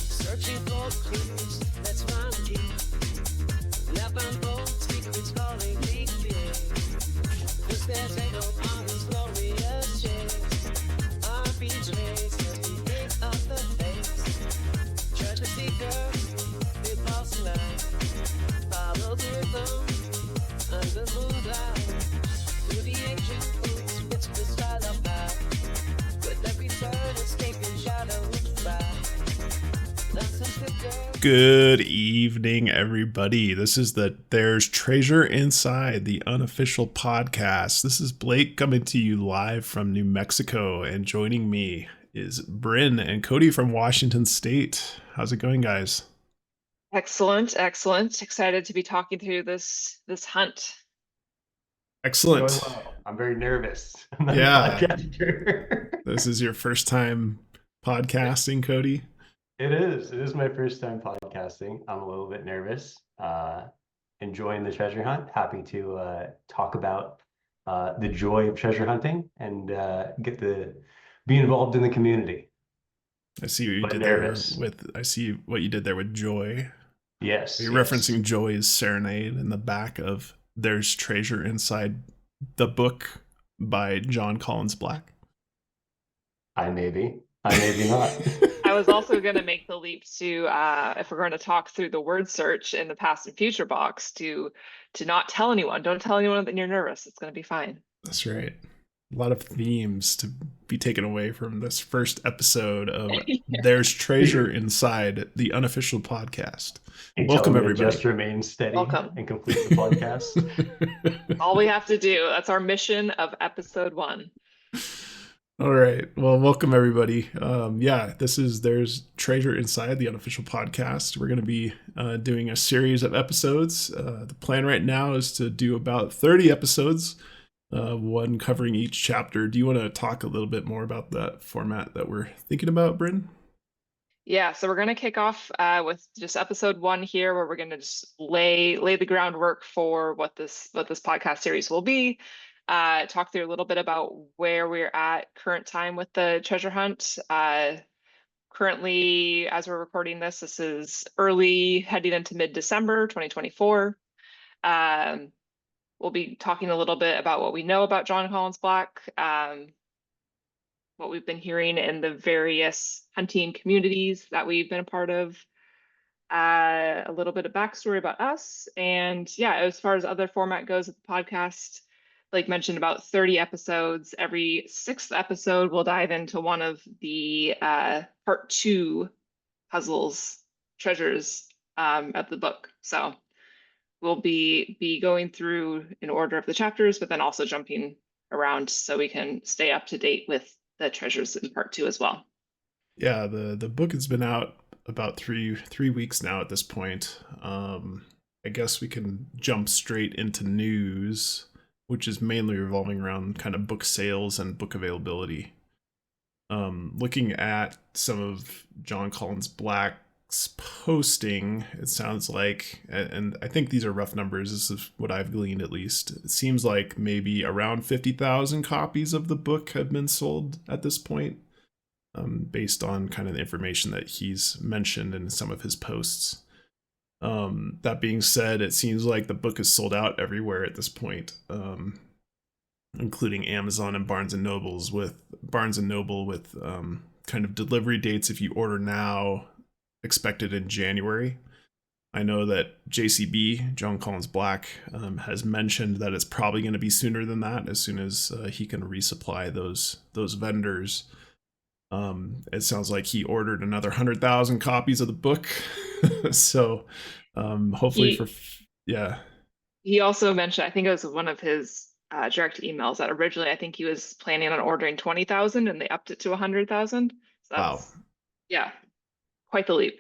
Searching for clues, let's find you. Left untold secrets calling me fear. Footsteps echo on this glorious chase. Our feet trace as we pick up the pace. Treasure seeker, we pulse light. Follow the rhythm under moonlight. Through the ancient roots, it's the style of life. With every turn, escaping shadows by. Good evening, everybody. This is There's Treasure Inside, the unofficial podcast. This is Blake coming to you live from New Mexico, and joining me is Bryn and Cody from Washington State. How's it going, guys? Excellent. Excited to be talking through this hunt. Excellent. Going well. I'm very nervous. Yeah. This is your first time podcasting, Cody? It is my first time podcasting. I'm a little bit nervous. Enjoying the treasure hunt. Happy to talk about the joy of treasure hunting and be involved in the community. I see what you did there with Joy. Yes. Are you referencing Joy's serenade in the back of There's Treasure Inside, the book by Jon Collins-Black? I may be not. I was also going to make the leap to, if we're going to talk through the word search in the past and future box, to not tell anyone. Don't tell anyone that you're nervous. It's going to be fine. That's right. A lot of themes to be taken away from this first episode of There's Treasure Inside, the unofficial podcast. Welcome, everybody. Just remain steady. Welcome. And complete the podcast. All we have to do. That's our mission of episode 1. All right. Well, welcome, everybody. There's Treasure Inside, the unofficial podcast. We're going to be doing a series of episodes. The plan right now is to do about 30 episodes, one covering each chapter. Do you want to talk a little bit more about that format that we're thinking about, Bryn? Yeah, so we're going to kick off with just episode 1 here, where we're going to just lay the groundwork for what this podcast series will be. Talk through a little bit about where we're at current time with the treasure hunt. Currently, as we're recording this is early, heading into mid-December 2024. We'll be talking a little bit about what we know about Jon Collins-Black, what we've been hearing in the various hunting communities that we've been a part of, a little bit of backstory about us, and yeah, as far as other format goes with the podcast, like mentioned, about 30 episodes. Every 6th episode, we'll dive into one of the part 2 puzzles, treasures of the book. So we'll be going through in order of the chapters, but then also jumping around so we can stay up to date with the treasures in part 2 as well. Yeah, the book has been out about three weeks now at this point. I guess we can jump straight into news, which is mainly revolving around kind of book sales and book availability. Looking at some of Jon Collins-Black's posting, it sounds like, and I think these are rough numbers, this is what I've gleaned at least, it seems like maybe around 50,000 copies of the book have been sold at this point, based on kind of the information that he's mentioned in some of his posts. That being said, it seems like the book is sold out everywhere at this point, including Amazon and Barnes & Noble with kind of delivery dates if you order now expected in January. I know that JCB, Jon Collins-Black, has mentioned that it's probably going to be sooner than that, as soon as he can resupply those vendors. It sounds like he ordered another 100,000 copies of the book. So hopefully he also mentioned, I think it was one of his direct emails, that originally I think he was planning on ordering 20,000 and they upped it to 100,000. So wow. Yeah, quite the leap.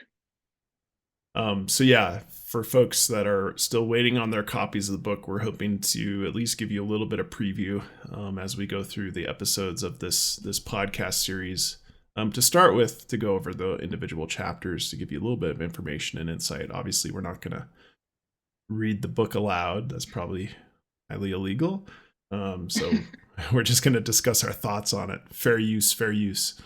So yeah, for folks that are still waiting on their copies of the book, we're hoping to at least give you a little bit of preview as we go through the episodes of this podcast series. To start with, to go over the individual chapters, to give you a little bit of information and insight. Obviously, we're not going to read the book aloud. That's probably highly illegal. So we're just going to discuss our thoughts on it. Fair use, fair use.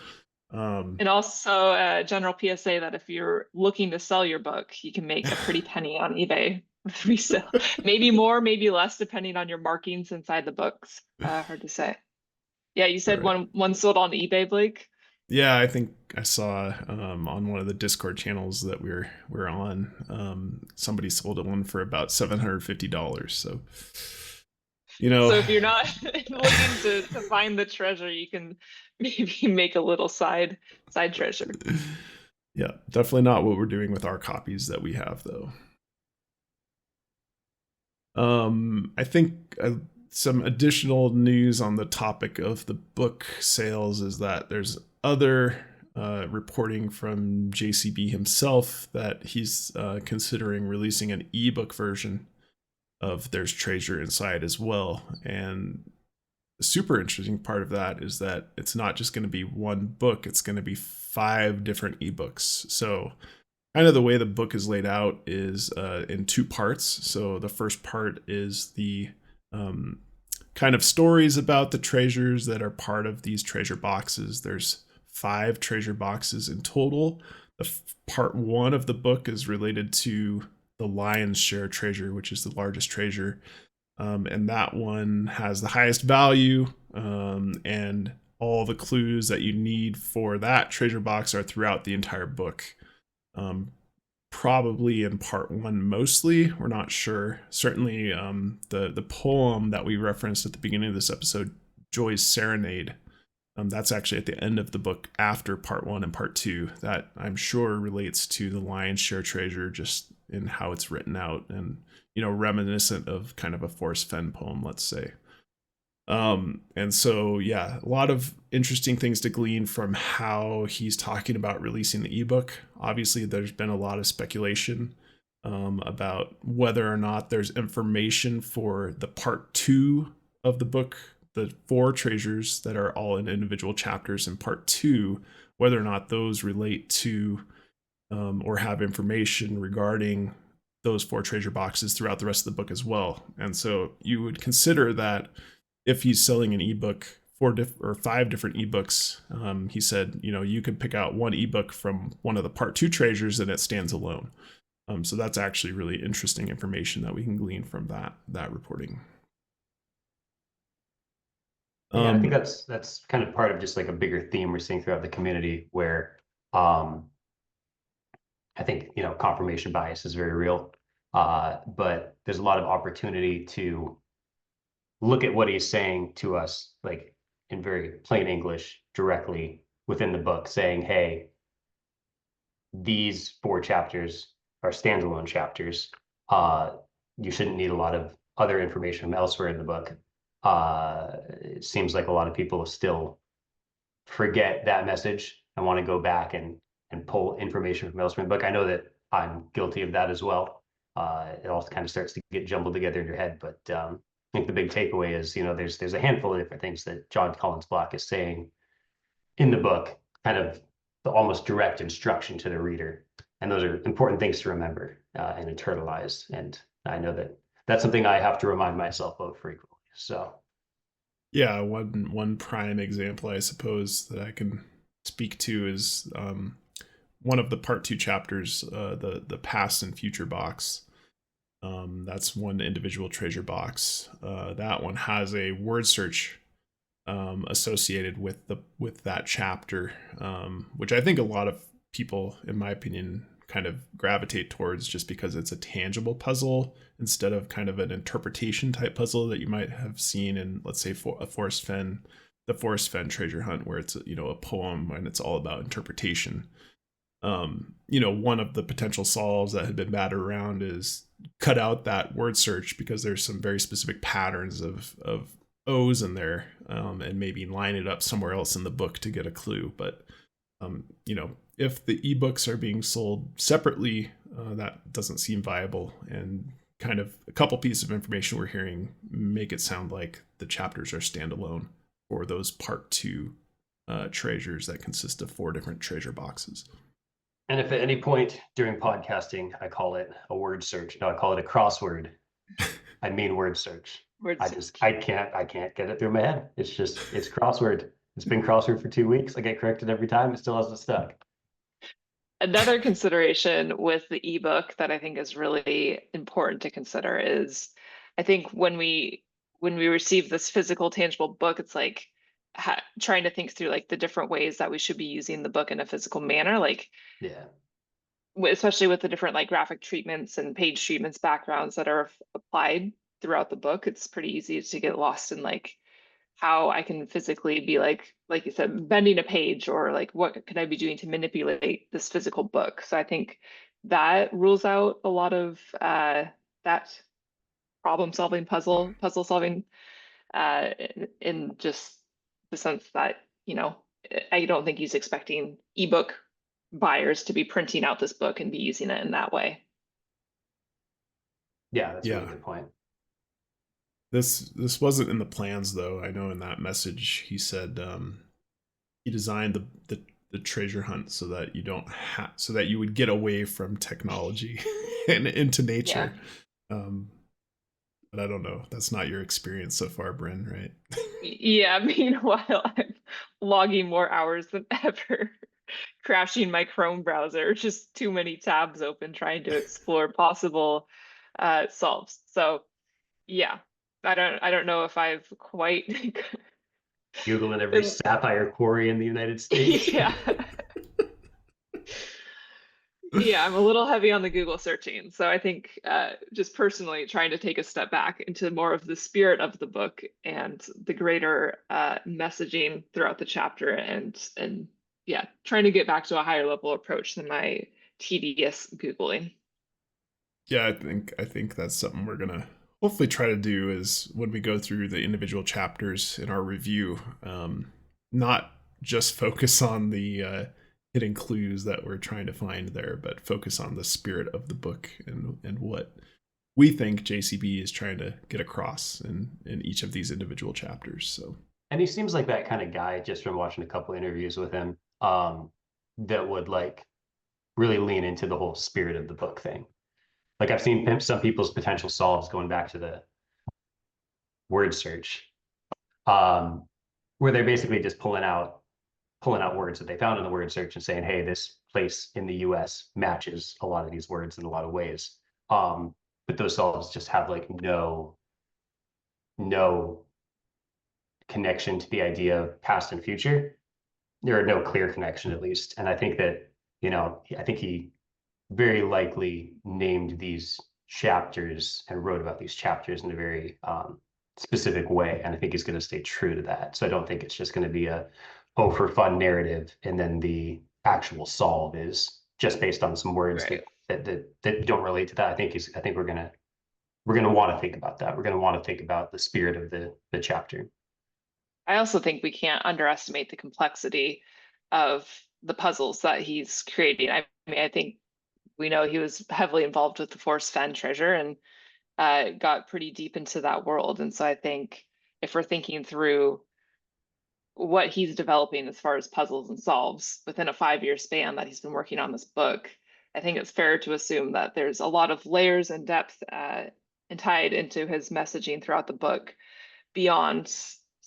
And also a general PSA that if you're looking to sell your book, you can make a pretty penny on eBay with resale. Maybe more, maybe less, depending on your markings inside the books. Hard to say. Yeah, you said Right. one sold on eBay, Blake. Yeah, I think I saw on one of the Discord channels that we're on, somebody sold one for about $750. So, So if you're not looking to find the treasure, you can maybe make a little side treasure. Yeah, definitely not what we're doing with our copies that we have, though. I think some additional news on the topic of the book sales is that there's other reporting from JCB himself that he's considering releasing an ebook version of There's Treasure Inside as well. And the super interesting part of that is that it's not just going to be one book, it's going to be 5 different ebooks. So kind of the way the book is laid out is in 2 parts. So the first part is the kind of stories about the treasures that are part of these treasure boxes. There's 5 treasure boxes in total. The part 1 of the book is related to the lion's share treasure, which is the largest treasure. And that one has the highest value, and all the clues that you need for that treasure box are throughout the entire book. Probably in part 1 mostly, we're not sure. Certainly the poem that we referenced at the beginning of this episode, Joy's Serenade, that's actually at the end of the book after part 1 and part 2. That I'm sure relates to the lion's share treasure just in how it's written out, and reminiscent of kind of a Forrest Fenn poem, let's say. And so, yeah, a lot of interesting things to glean from how he's talking about releasing the ebook. Obviously, there's been a lot of speculation about whether or not there's information for the part 2 of the book, the 4 treasures that are all in individual chapters in part 2, whether or not those relate to or have information regarding those 4 treasure boxes throughout the rest of the book as well. And so you would consider that if he's selling an ebook, 5 different ebooks, he said, you could pick out one ebook from one of the part 2 treasures and it stands alone. So that's actually really interesting information that we can glean from that reporting. Yeah, I think that's kind of part of just like a bigger theme we're seeing throughout the community, where I think confirmation bias is very real, but there's a lot of opportunity to look at what he's saying to us, like in very plain English, directly within the book, saying, hey, these 4 chapters are standalone chapters. You shouldn't need a lot of other information from elsewhere in the book. It seems like a lot of people still forget that message and want to go back and pull information from elsewhere in the book. I know that I'm guilty of that as well. It all kind of starts to get jumbled together in your head, but I think the big takeaway is, there's a handful of different things that Jon Collins-Black is saying in the book, kind of the almost direct instruction to the reader. And those are important things to remember and internalize. And I know that that's something I have to remind myself of frequently. So, yeah, one prime example, I suppose, that I can speak to is one of the part 2 chapters, the past and future box. That's one individual treasure box. That one has a word search associated with that chapter, which I think a lot of people, in my opinion, kind of gravitate towards just because it's a tangible puzzle instead of kind of an interpretation type puzzle that you might have seen in, let's say, the Forrest Fenn treasure hunt, where it's a poem and it's all about interpretation. One of the potential solves that had been battered around is cut out that word search because there's some very specific patterns of O's in there, and maybe line it up somewhere else in the book to get a clue. But if the ebooks are being sold separately, that doesn't seem viable. And kind of a couple pieces of information we're hearing make it sound like the chapters are standalone for those part 2 treasures that consist of 4 different treasure boxes. And if at any point during podcasting I call it a word search, no, I call it a crossword, I mean word search. Word search. I can't get it through my head. It's crossword. It's been crossword for 2 weeks. I get corrected every time. It still hasn't stuck. Another consideration with the ebook that I think is really important to consider is I think when we receive this physical tangible book, it's like trying to think through like the different ways that we should be using the book in a physical manner, like Yeah. especially with the different like graphic treatments and page treatments backgrounds that are applied throughout the book. It's pretty easy to get lost in like how I can physically be like you said, bending a page, or like what could I be doing to manipulate this physical book. So I think that rules out a lot of that problem solving, puzzle solving, in just the sense that, you know, I don't think he's expecting ebook buyers to be printing out this book and be using it in that way. Yeah, that's a really Yeah. good point. This wasn't in the plans though. I know in that message he said he designed the treasure hunt so that you don't have so that you would get away from technology and into nature. But I don't know. That's not your experience so far, Bryn, right? Yeah, meanwhile, I'm logging more hours than ever, crashing my Chrome browser, just too many tabs open trying to explore possible solves. So yeah, I don't know if I've quite Googling every been, sapphire quarry in the United States. yeah. Yeah, I'm a little heavy on the Google searching. So I think just personally trying to take a step back into more of the spirit of the book and the greater messaging throughout the chapter, and yeah, trying to get back to a higher level approach than my tedious Googling. Yeah, I think that's something we're gonna hopefully try to do is when we go through the individual chapters in our review, not just focus on the hidden clues that we're trying to find there, but focus on the spirit of the book and what we think JCB is trying to get across in each of these individual chapters. So, And he seems like that kind of guy, just from watching a couple interviews with him, that would like really lean into the whole spirit of the book thing. Like I've seen some people's potential solves going back to the word search, um, where they're basically just pulling out words that they found in the word search and saying, hey, this place in the US matches a lot of these words in a lot of ways. But those solves just have like no connection to the idea of past and future. There are no clear connection, at least. And I think that, I think he very likely named these chapters and wrote about these chapters in a very specific way. And I think he's going to stay true to that. So I don't think it's just going to be for fun narrative. And then the actual solve is just based on some words Right. that don't relate to that. I think we're going to want to think about that. We're going to want to think about the spirit of the chapter. I also think we can't underestimate the complexity of the puzzles that he's creating. I mean, I think we know he was heavily involved with the Forest Fen treasure and got pretty deep into that world. And so I think if we're thinking through what he's developing as far as puzzles and solves within a 5-year span that he's been working on this book, I think it's fair to assume that there's a lot of layers and depth and tied into his messaging throughout the book beyond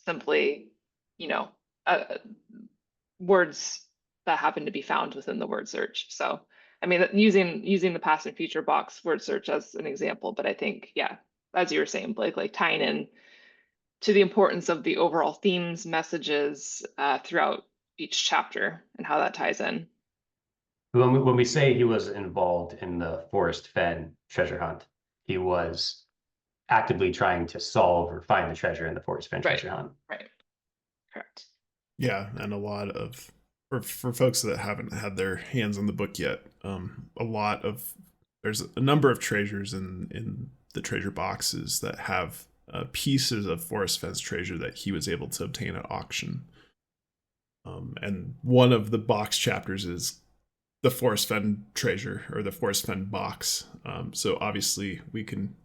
simply, you know, words that happen to be found within the word search. So, I mean, using the past and future box word search as an example, but I think, yeah, as you were saying, Blake, like tying in to the importance of the overall themes, messages throughout each chapter and how that ties in. When we say he was involved in the Forest Fen treasure hunt, he was actively trying to solve or find the treasure in the Forest Fen treasure hunt. Right. Correct. yeah, and a lot of for folks that haven't had their hands on the book yet, there's a number of treasures in the treasure boxes that have pieces of Forest Fen's treasure that he was able to obtain at auction. And one of the box chapters is the Forest Fen treasure or the Forest Fen box. So obviously we can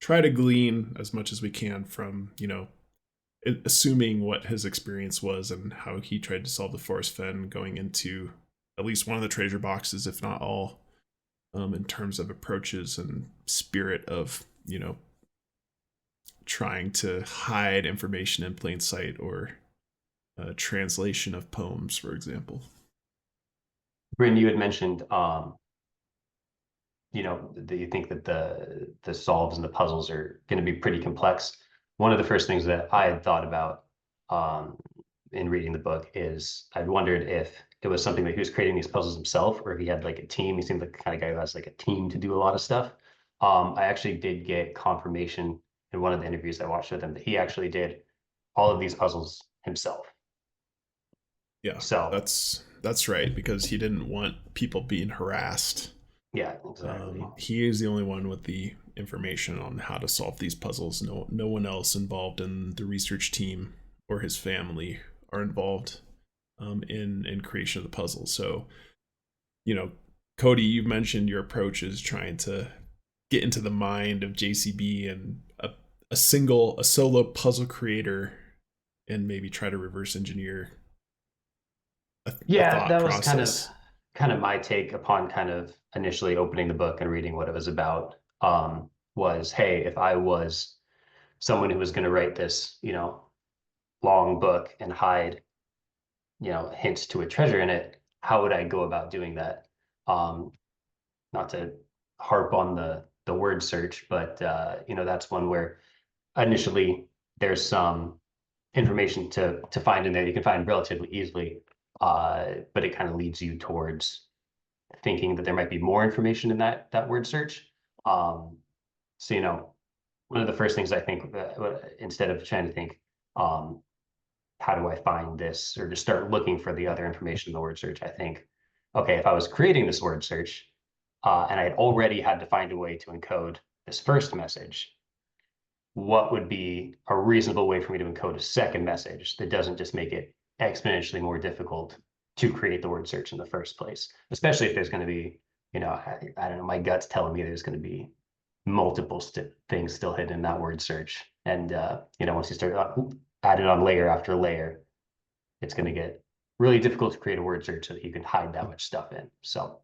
try to glean as much as we can from, assuming what his experience was and how he tried to solve the Forest Fen going into at least one of the treasure boxes, if not all, in terms of approaches and spirit of, trying to hide information in plain sight or translation of poems, for example. Bryn, you had mentioned, that you think that the solves and the puzzles are going to be pretty complex. One of the first things that I had thought about in reading the book is I wondered if it was something that he was creating these puzzles himself, or if he had like a team. He seemed like the kind of guy who has like a team to do a lot of stuff. I actually did get confirmation in one of the interviews I watched with him that he actually did all of these puzzles himself. Yeah, So that's right, because he didn't want people being harassed. yeah, exactly. He is the only one with the information on how to solve these puzzles. No one else involved in the research team or his family are involved in creation of the puzzle. So, Cody, you mentioned your approach is trying to get into the mind of JCB and a solo puzzle creator, and maybe try to reverse engineer a thought That was process. kind of my take upon kind of initially opening the book and reading what it was about. Was, hey, if I was someone who was going to write this, long book and hide, hints to a treasure in it, how would I go about doing that? Not to harp on the word search, but that's one where initially there's some information to find in there you can find relatively easily, but it kind of leads you towards thinking that there might be more information in that word search. So one of the first things I think, instead of trying to think, how do I find this, or to start looking for the other information in the word search, I think, okay, if I was creating this word search, and I had already had to find a way to encode this first message, what would be a reasonable way for me to encode a second message that doesn't just make it exponentially more difficult to create the word search in the first place, especially if there's going to be, I don't know, my gut's telling me there's going to be multiple things still hidden in that word search. And, once you start adding on layer after layer, it's going to get really difficult to create a word search so that you can hide that much stuff in. So.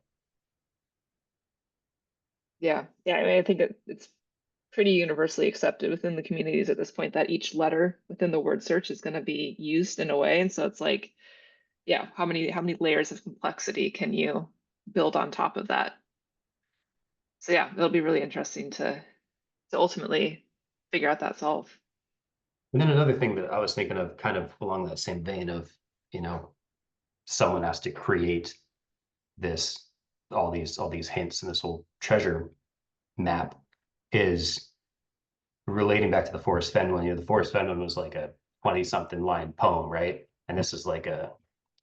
Yeah. I mean, I think it's pretty universally accepted within the communities at this point that each letter within the word search is going to be used in a way. And so it's like, yeah, how many layers of complexity can you build on top of that? So yeah, it'll be really interesting to ultimately figure out that solve. And then another thing that I was thinking of, kind of along that same vein of, someone has to create this, all these hints and this whole treasure map, is relating back to the Forrest Fenn one. The Forrest Fenn one was like a 20-something line poem, right? And this is like a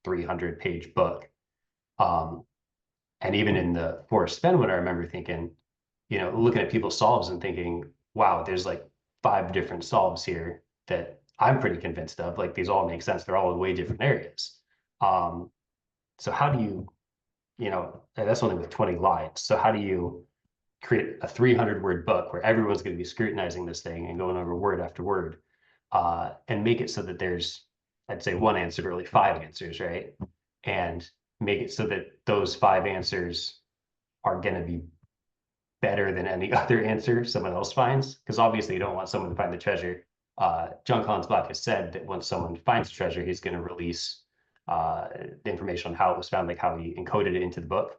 300-page book. And even in the Forrest Fenn one, I remember thinking, looking at people's solves and thinking, wow, there's like 5 different solves here that I'm pretty convinced of. Like, these all make sense. They're all in way different areas. So how do you, and that's only with 20 lines. So how do you create a 300-word book where everyone's going to be scrutinizing this thing and going over word after word, and make it so that there's, I'd say, one answer, but really 5 answers, right? And make it so that those 5 answers are going to be better than any other answer someone else finds, because obviously you don't want someone to find the treasure. Jon Collins-Black has said that once someone finds the treasure, he's going to release the information on how it was found, like how he encoded it into the book.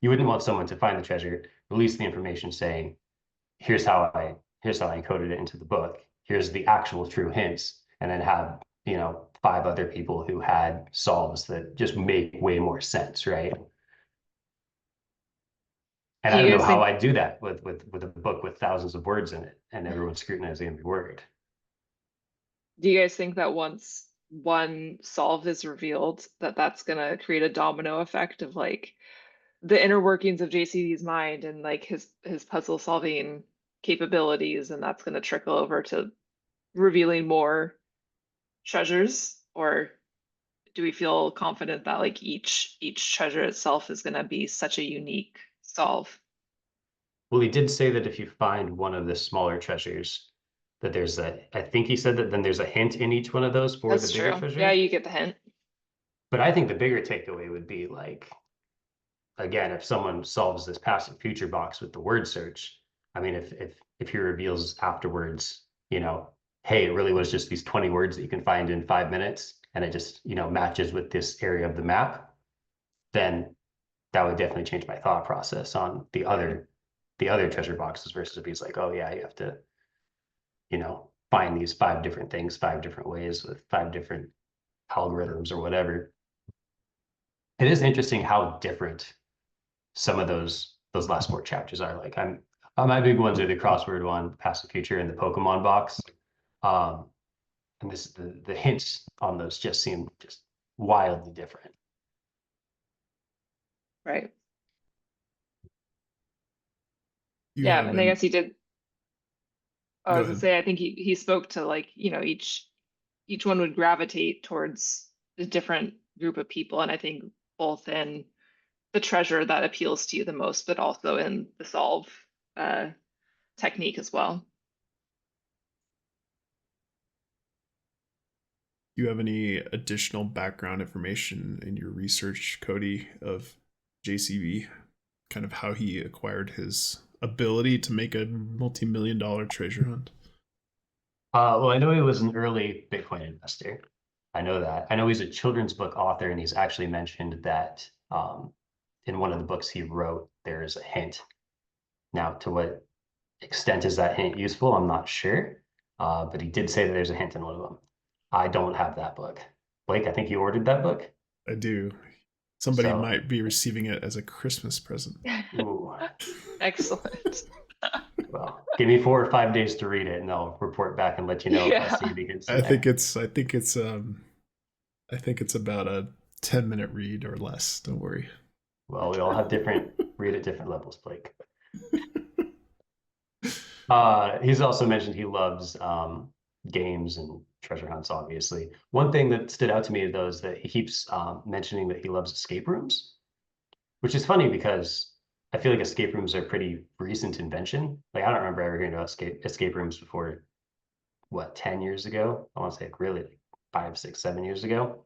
You wouldn't want someone to find the treasure, release the information saying, here's how I encoded it into the book, here's the actual true hints, and then have 5 other people who had solves that just make way more sense, right? And I don't know how I'd do that with a book with thousands of words in it and everyone scrutinizing every word. Do you guys think that once one solve is revealed, that that's going to create a domino effect of like the inner workings of JCB's mind and like his puzzle solving capabilities, and that's going to trickle over to revealing more treasures? Or do we feel confident that like each treasure itself is going to be such a unique solve? Well, he did say that if you find one of the smaller treasures, that there's I think he said that then there's a hint in each one of those for That's the bigger true. treasure. Yeah, you get the hint. But I think the bigger takeaway would be, like, again, if someone solves this past and future box with the word search, I mean, if he reveals afterwards, hey, it really was just these 20 words that you can find in 5 minutes, and it just, matches with this area of the map, then that would definitely change my thought process on the other treasure boxes versus if he's like, oh yeah, you have to, find these 5 different things 5 different ways with 5 different algorithms or whatever. It is interesting how different some of those last 4 chapters are. Like my big ones are the crossword one, past the future, and the Pokemon box. Um, and the hints on those just seem just wildly different. Right. You Yeah, and I haven't. guess he did. I Go was gonna ahead. say, I think he spoke to like, each one would gravitate towards a different group of people, and I think both in the treasure that appeals to you the most, but also in the solve uh, technique as well. Do you have any additional background information in your research, Cody, of JCV? Kind of how he acquired his ability to make a multi-million-dollar treasure hunt? Well, I know he was an early Bitcoin investor. I know that. I know he's a children's book author, and he's actually mentioned that in one of the books he wrote, there is a hint. Now, to what extent is that hint useful? I'm not sure. But he did say that there's a hint in one of them. I don't have that book. Blake, I think you ordered that book. I do. Somebody So, might be receiving it as a Christmas present. ooh, Excellent. well, give me 4 or 5 days to read it, and I'll report back and let you know if I see Yeah. any hints in I there. think it's about a 10-minute read or less. Don't worry. Well, we all have different read at different levels, Blake. He's also mentioned he loves games and treasure hunts, obviously. One thing that stood out to me, though, is that he keeps mentioning that he loves escape rooms, which is funny because I feel like escape rooms are a pretty recent invention. Like, I don't remember ever hearing about escape rooms before, what, 10 years ago? I want to say like really like 5, 6, 7 years ago.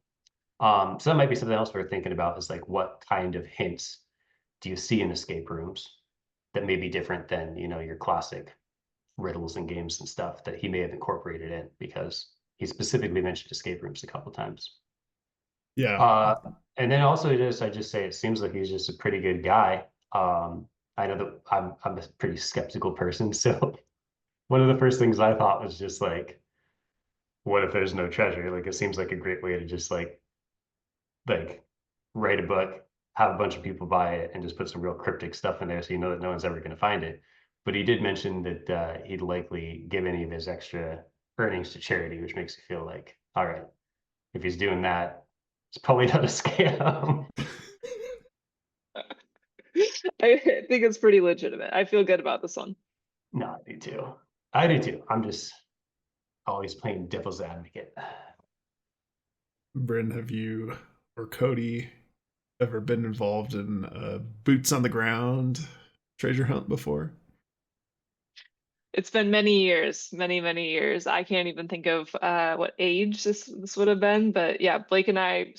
So that might be something else we're thinking about is like what kind of hints do you see in escape rooms that may be different than, your classic riddles and games and stuff that he may have incorporated in because he specifically mentioned escape rooms a couple times. Yeah. Uh, and then also I just say it seems like he's just a pretty good guy. I know that I'm a pretty skeptical person, so one of the first things I thought was just like, what if there's no treasure? Like it seems like a great way to just like write a book, have a bunch of people buy it, and just put some real cryptic stuff in there so you know that no one's ever going to find it. But he did mention that he'd likely give any of his extra earnings to charity, which makes you feel like, all right, if he's doing that, it's probably not a scam. I think it's pretty legitimate. I feel good about this one. No, I do too. I do too. I'm just always playing devil's advocate. Bryn, have you or Cody ever been involved in a boots on the ground treasure hunt before? It's been many years, many, many years. I can't even think of what age this would have been, but yeah, Blake and I,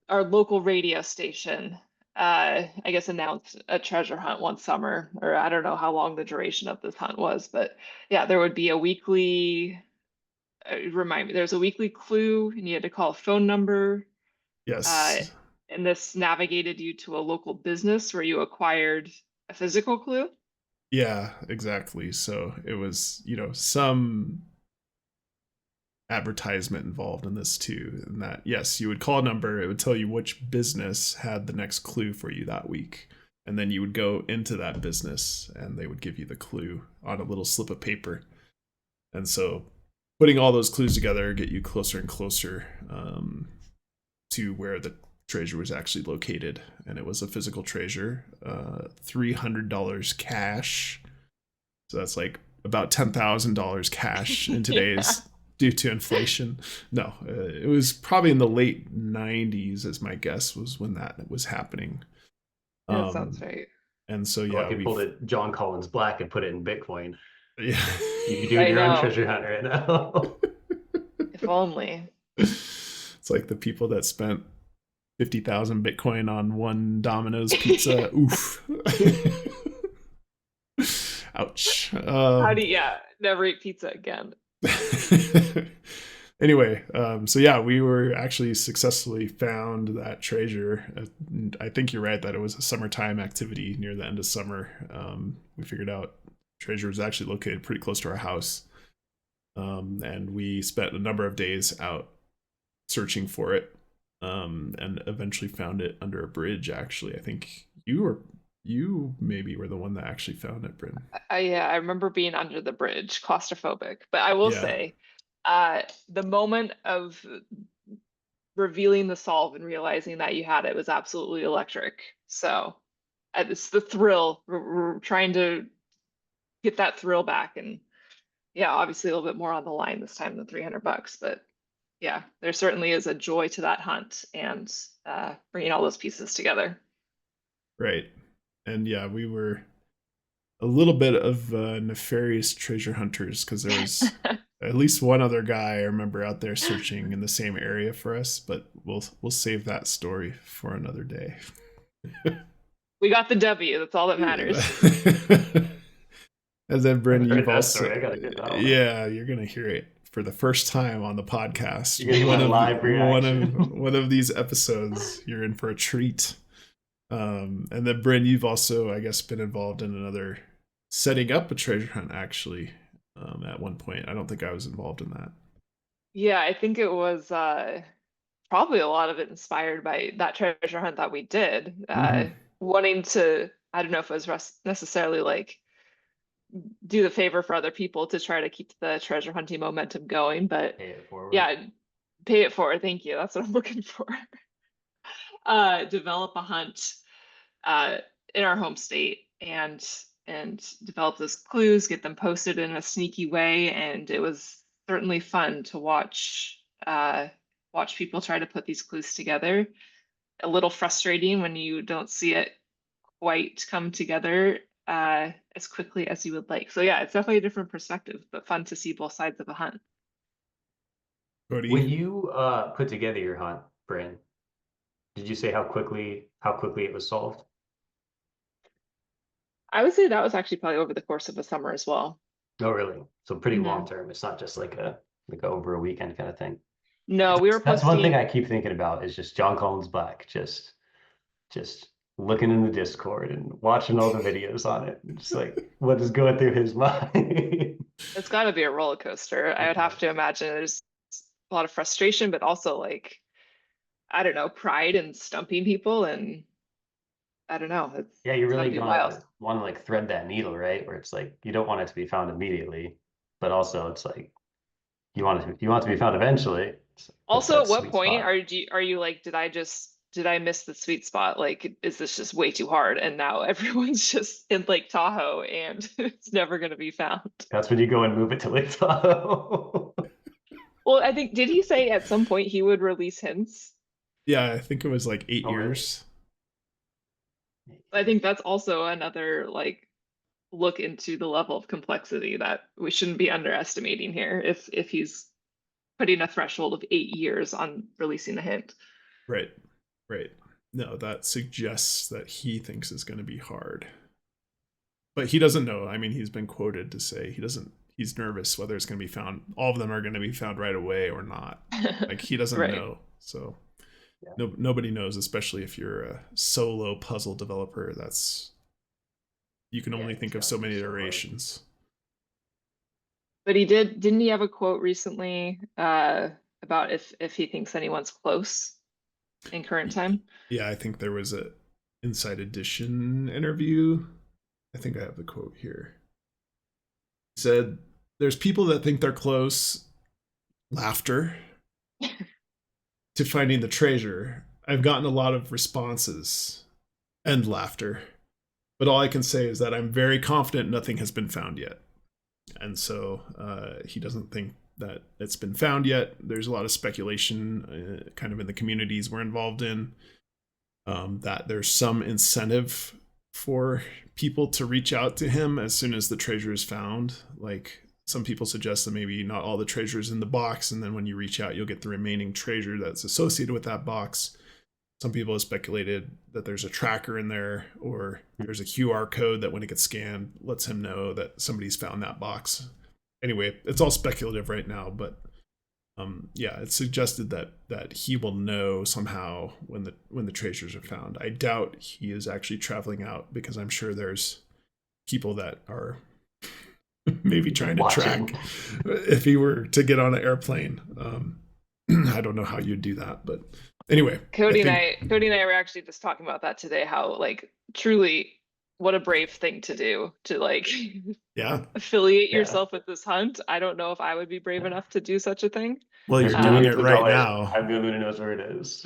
our local radio station, I guess announced a treasure hunt one summer, or I don't know how long the duration of this hunt was, but yeah, there would be a weekly, remind me, there's a weekly clue, and you had to call a phone number, Yes. and this navigated you to a local business where you acquired a physical clue. Yeah, exactly. So it was, some advertisement involved in this too. And that, yes, you would call a number, it would tell you which business had the next clue for you that week. And then you would go into that business and they would give you the clue on a little slip of paper. And so putting all those clues together get you closer and closer to where the treasure was actually located. And it was a physical treasure, $300 cash. So that's like about $10,000 cash in today's due to inflation. No, it was probably in the late 90s, as my guess was when that was happening. That sounds right. And so, Well, yeah, if you pulled it Jon Collins-Black and put it in Bitcoin, yeah. you'd be doing your own treasure hunt right now. If only. It's like the people that spent 50,000 Bitcoin on one Domino's pizza. Oof. Ouch. How do you, yeah, never eat pizza again. Anyway, so yeah, we were actually successfully found that treasure. I think you're right that it was a summertime activity near the end of summer. We figured out treasure was actually located pretty close to our house. And we spent a number of days out searching for it, and eventually found it under a bridge. Actually, I think you maybe were the one that actually found it, Bryn. Yeah, I remember being under the bridge, claustrophobic. But I will Yeah, say, the moment of revealing the solve and realizing that you had it was absolutely electric. So it's the thrill. We're trying to get that thrill back, and yeah, obviously a little bit more on the line this time than $300. But yeah, there certainly is a joy to that hunt and bringing all those pieces together. right. And yeah, we were a little bit of nefarious treasure hunters because there was at least one other guy I remember out there searching in the same area for us, but we'll save that story for another day. We got the W. That's all that matters. And then Bryn, I've heard you've that also story. I gotta get that one. yeah, you're gonna hear it for the first time on the podcast. You're gonna get live reaction. One of these episodes, you're in for a treat. And then Bryn, you've also, I guess, been involved in another setting up a treasure hunt actually. At one point, I don't think I was involved in that. Yeah, I think it was probably a lot of it inspired by that treasure hunt that we did. Wanting to, I don't know if it was necessarily like do the favor for other people to try to keep the treasure hunting momentum going, but Pay it forward. yeah, pay it forward. Thank you. That's what I'm looking for. Develop a hunt in our home state and develop those clues, get them posted in a sneaky way, and it was certainly fun to watch people try to put these clues together. A little frustrating when you don't see it quite come together as quickly as you would like. So yeah, it's definitely a different perspective, but fun to see both sides of a hunt. Cody, When you put together your hunt, Bryn, did you say how quickly it was solved? I would say that was actually probably over the course of a summer as well. No, really. So pretty Mhm. long term. It's not just like over a weekend kind of thing. No, we were That's one thing posting. I keep thinking about is just Jon Collins-Black, just looking in the Discord and watching all the videos on it. And just like what is going through his mind. It's got to be a roller coaster. I would have to imagine there's a lot of frustration, but also like, I don't know, pride in stumping people, and I don't know. Yeah, you It's got to really be don't wild. want to like thread that needle, right? Where it's like you don't want it to be found immediately, but also it's like you want it to be found eventually. So what's Also, that at what sweet point spot? are you like, did I miss the sweet spot? Like, is this just way too hard? And now everyone's just in Lake Tahoe and it's never going to be found. That's when you go and move it to Lake Tahoe. Well, I think, did he say at some point he would release hints? yeah, I think it was like 8 Oh, really? years. I think that's also another like look into the level of complexity that we shouldn't be underestimating here if he's putting a threshold of 8 years on releasing a hint. Right, right. No, that suggests that he thinks it's going to be hard, but he doesn't know. I mean, he's been quoted to say he doesn't. He's nervous whether it's going to be found. All of them are going to be found right away or not. Like he doesn't Right. know. So Yeah. nobody knows, especially if you're a solo puzzle developer. That's you can only Yeah, think of it's so gotta be many so hard. iterations. But didn't he have a quote recently about if he thinks anyone's close in current time? Yeah, I think there was a Inside Edition interview. I think I have the quote here. He said, "There's people that think they're close." Laughter. To finding the treasure. I've gotten a lot of responses and laughter, but all I can say is that I'm very confident nothing has been found yet. And so he doesn't think that it's been found yet. There's a lot of speculation kind of in the communities we're involved in, that there's some incentive for people to reach out to him as soon as the treasure is found. Like some people suggest that maybe not all the treasure is in the box, and then when you reach out, you'll get the remaining treasure that's associated with that box. some people have speculated that there's a tracker in there, or there's a QR code that when it gets scanned lets him know that somebody's found that box. Anyway, it's all speculative right now, but yeah, it's suggested that he will know somehow when the treasures are found. I doubt he is actually traveling out, because I'm sure there's people that are maybe trying to track if he were to get on an airplane. I don't know how you'd do that, but anyway, Cody and I were actually just talking about that today, how like truly what a brave thing to do, to like yeah, affiliate yourself with this hunt. I don't know if I would be brave enough to do such a thing. well, you're doing it right now. I'm the only one who knows where it is.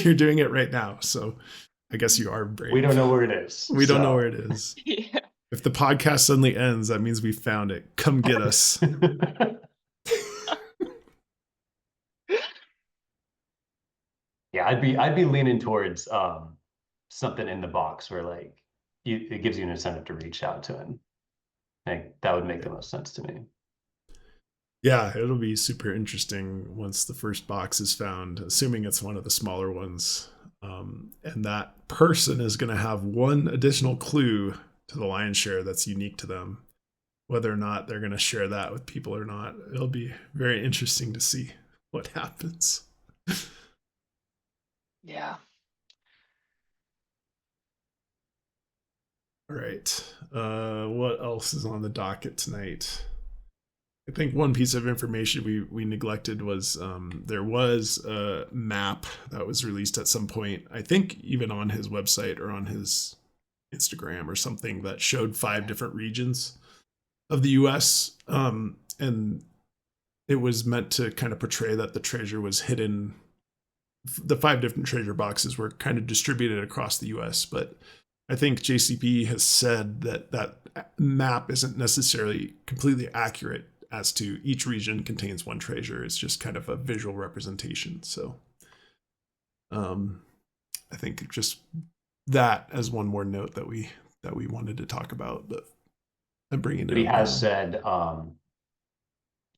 You're doing it right now, so I guess you are brave. We don't know where it is. We don't know where it is. Yeah. If the podcast suddenly ends, that means we found it. Come get us. Yeah, I'd be leaning towards something in the box where like it gives you an incentive to reach out to him. I think that would make the most sense to me. Yeah, it'll be super interesting once the first box is found, assuming it's one of the smaller ones. And that person is going to have one additional clue to the lion's share that's unique to them. Whether or not they're going to share that with people or not, it'll be very interesting to see what happens. Yeah. All right. What else is on the docket tonight? I think one piece of information we neglected was there was a map that was released at some point, I think even on his website or on his Instagram or something, that showed 5 different regions of the US. And it was meant to kind of portray that the treasure was hidden. The 5 different treasure boxes were kind of distributed across the US, but I think JCP has said that that map isn't necessarily completely accurate as to each region contains one treasure. It's just kind of a visual representation. So I think just that as one more note that we wanted to talk about, but I'm bringing it up. But he has said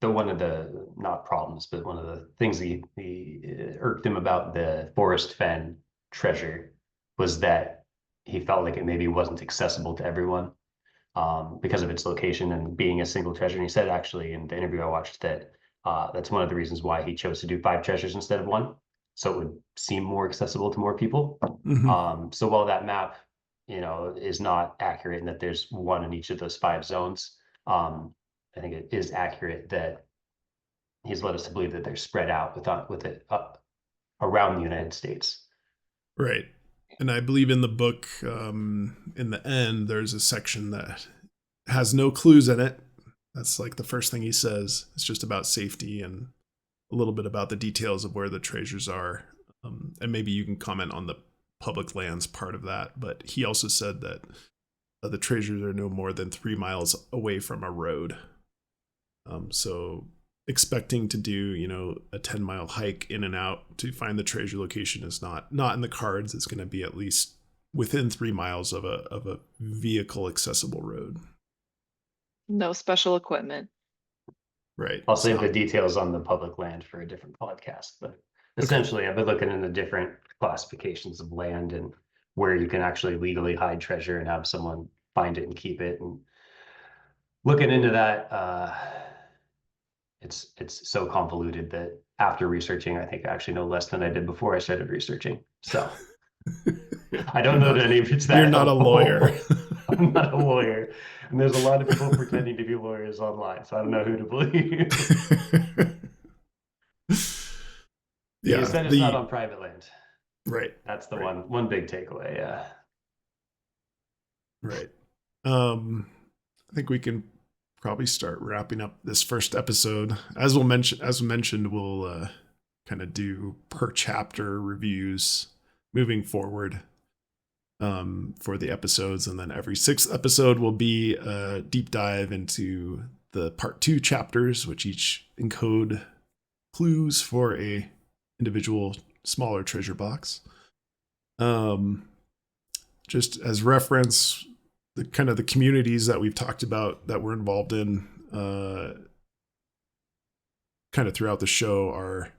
one of the, not problems, but one of the things he irked him about the Forest Fen treasure was that he felt like it maybe wasn't accessible to everyone because of its location and being a single treasure. And he said actually in the interview I watched that that's one of the reasons why he chose to do 5 treasures instead of 1, so it would seem more accessible to more people. Mm-hmm. So while that map, is not accurate and that there's 1 in each of those 5 zones, I think it is accurate that he's led us to believe that they're spread out with it up around the United States. Right. And I believe in the book, in the end, there's a section that has no clues in it. That's like the first thing he says. It's just about safety and a little bit about the details of where the treasures are. And maybe you can comment on the public lands part of that. But he also said that the treasures are no more than 3 miles away from a road. So expecting to do, a 10-mile hike in and out to find the treasure location is not in the cards. It's going to be at least within 3 miles of a vehicle accessible road. No special equipment. Right. I'll save the details on the public land for a different podcast, but essentially I've been looking into different classifications of land and where you can actually legally hide treasure and have someone find it and keep it, and looking into that. It's so convoluted that after researching, I think I actually know less than I did before I started researching. So I don't know that any of it's that. You're not a lawyer. I'm not a lawyer. And there's a lot of people pretending to be lawyers online, so I don't know who to believe. Yeah, you said it's not on private land. Right. That's the one big takeaway, yeah. Right. I think we can probably start wrapping up this first episode. As mentioned, we'll kind of do per chapter reviews moving forward for the episodes, and then every 6th episode will be a deep dive into the part 2 chapters, which each encode clues for a individual smaller treasure box. Just as reference, the kind of the communities that we've talked about that we're involved in kind of throughout the show are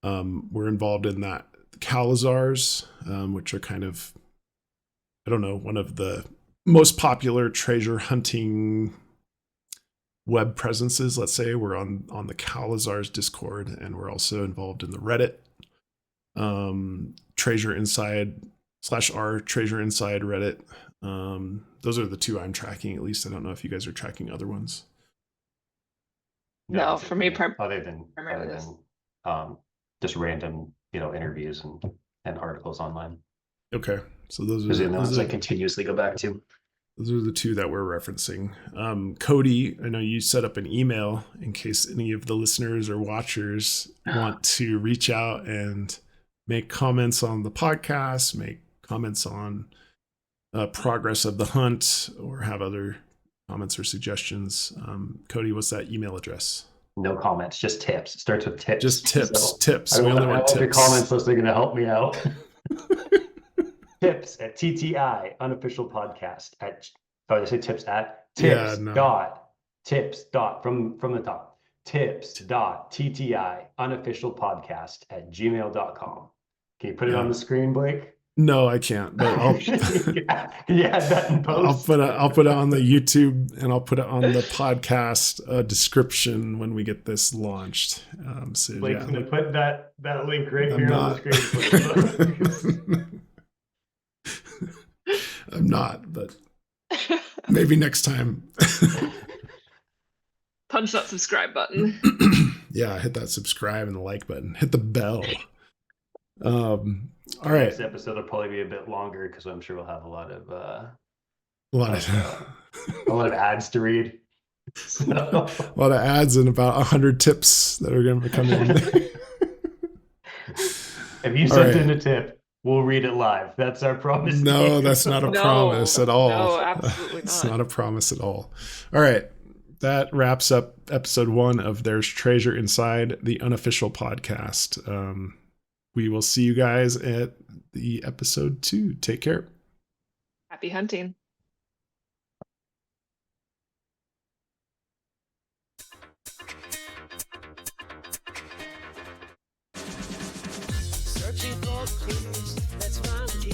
we're involved in that Calazars, which are kind of, I don't know, one of the most popular treasure hunting web presences. Let's say we're on the Calazars Discord, and we're also involved in the Reddit, Treasure Inside /r Treasure Inside Reddit. Those are the two I'm tracking, at least. I don't know if you guys are tracking other ones. No, for me, other than just random, interviews and articles online. Okay, so those are are the ones I continuously go back to. Those are the two that we're referencing. Cody, I know you set up an email in case any of the listeners or watchers want to reach out and make comments on the podcast, make comments on progress of the hunt, or have other comments or suggestions. Cody, what's that email address? No comments, just tips. It starts with tips. Just tips. Tips. We only want tips. Your comments, so they're going to help me out. Tips at TTI Unofficial Podcast at. Oh, did I say tips at? Tips from the top. Tips.ttiunofficialpodcast at gmail.com. Can you put it on the screen, Blake? No, I can't. But I'll that in post. I'll put it on the YouTube, and I'll put it on the podcast description when we get this launched. So Blake's gonna put that link right here on the screen. I'm not, but maybe next time. Punch that subscribe button. Yeah, hit that subscribe and the like button. Hit the bell. All right. This episode will probably be a bit longer because I'm sure we'll have a lot of ads to read. So. A lot of ads and about 100 tips that are going to come in. If you sent in a tip, we'll read it live. That's our promise. No, that's not a promise at all. No, absolutely not. It's not a promise at all. All right. That wraps up episode 1 of There's Treasure Inside, the Unofficial podcast. We will see you guys at the episode 2. Take care. Happy hunting. Searching for clues, let's find you.